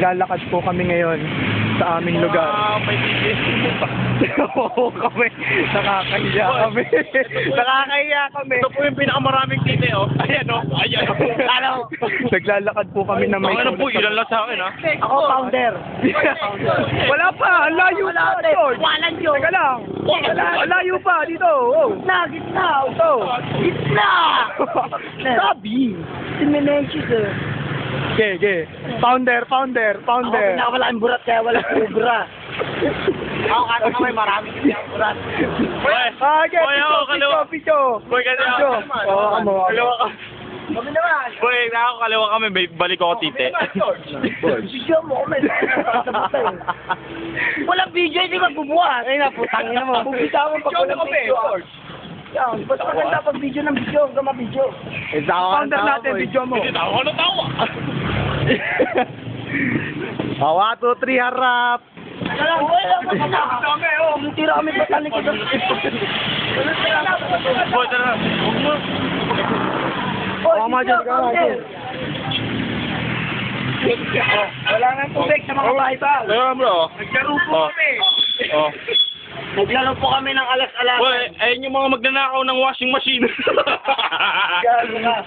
Naglalakad po kami ngayon sa aming lugar. May DJ. Oo kami. Nakakahiya kami. Nakakahiya kami. Ito po yung pinakamaraming tite, oh. Ayan, oh. Ayan, oh. Ano? Naglalakad po kami na may Ano po, ilan lang sa akin, ha? Ako, founder. Wala pa. Ang layo pa, George. Walang yun. Teka lang. Ang layo pa dito. Oh. Gitna. Ito. Gitna. Sabi. Si Menenches eh. Okay. Founder. Ako pinakawala ang burat kaya wala kubra. Ako kata ka may marami kasi ang burat. Okay, picture. Boy, kasi Picture. ako. Kaliwa ka. Kami naman. Boy, nakakaliwa kami. Balik ako tite. Video mo kami. Walang video, hindi magbubuhat. Ay na, putangin mo. Bubitawan pag walang video. Yan, ba't maganda pag video ng video, huwag ka ma-video. Founder natin, video mo. Hindi, tawa na tawa. 1, 2, 3, harap. Tira kami pa sa likod. Boy, tara. Huwag mo. Tama dyan, Wala nga tubig sa mga bahay-bahay. Tara, bro. Naglaro po kami. Oh. Naglaro po kami ng alas-alas. Boy, ayun yung mga magnanakaw ng washing machine.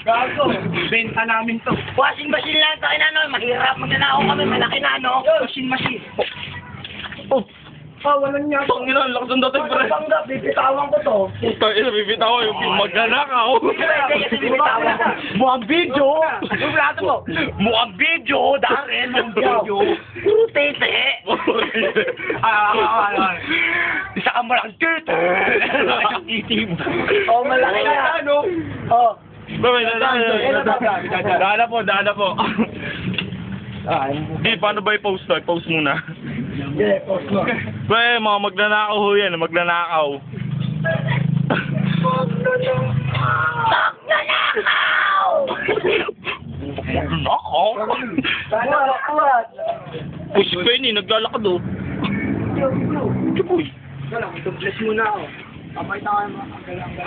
Gago. Benta namin to. Washing machine lang sa akin, ano, mahirap magnanakaw kami, malaki na, no? Washing machine. Walang niya. Ang ina, lakas ng dating, pre. Panggap, bibitawan ko to. Puta, ina, bibitaw yung magnanakaw. Bibitawan ko. Mukhang video. Bulato mo. Mukhang video, Dahil ng video. Puro tete. Isa ka malang tete. Nakasang itim. Oh, malaki na. Ano? Oh. Daan po. Di, paano ba i-post to? I-post muna. Yeah, post mo. Pre, mga magnanakaw ho yan, magnanakaw. Magnanakaw? Buhat. Uy, si Penny, naglalakad oh. Uy. Bless muna ako. Papayta ka naman.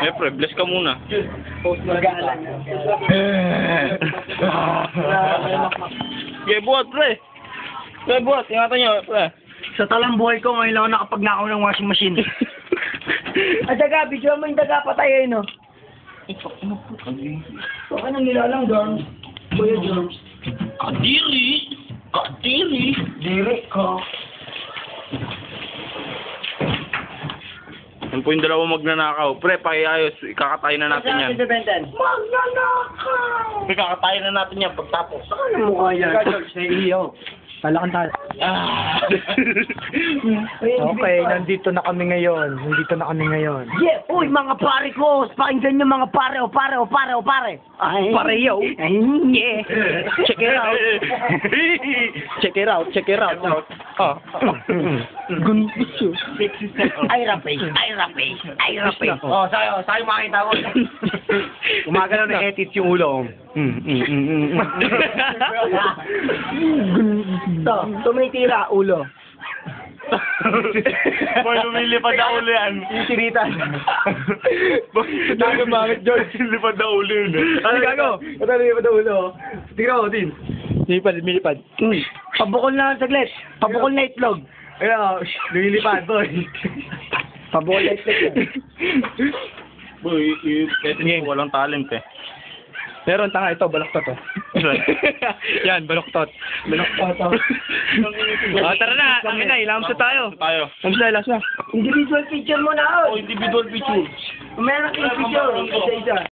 Siyempre, bless ka muna. Post magalan. Okay, buhat, pre. Pre, buhat, ingatan nyo, pre. Sa talang buhay ko, ngayon lang ako nakapagnakaw ng washing machine. At daga, video mo yung daga patay no? So, anong nilalang, Dorms? Kuya Dorms. Kadiri! Diri ko. Yan po yung dalawa magnanakaw. Pre, pakiayos, ikakatayin na natin yan. Magnanakaw! Ikakatayin na natin yan pagtapos. Ano mukha yan? Sa iyo. Talakan tayo. Okay, nandito na kami ngayon. Yeah! Uy, mga pare ko! Pakinggan nyo mga pare, o pare. Ay, Pareho. Ay, yeah! Check it out. Gusto. Ay, rape. Oh, sa'yo makita ko. Gumagano na edit yung ulo. Tumitira, ulo. Boy, lumilipad na ulo yan. Siritan. Bakit bakit, George? Lumilipad na ulo yun. Ano gago? Ito lumilipad na ulo. Tingnan mo, Din. Lumilipad. Pabukol na saglit. Pabukol na itlog. Ayun, lumilipad, boy. Pabukol na itlog. Boy, kahit walang talent eh. Meron tanga ito, baloktot to. Yan, baloktot. Tara na, kami na, ilams na tayo. Last na. Individual picture mo na, Oh, individual picture. Meron kang picture. Isa-isa.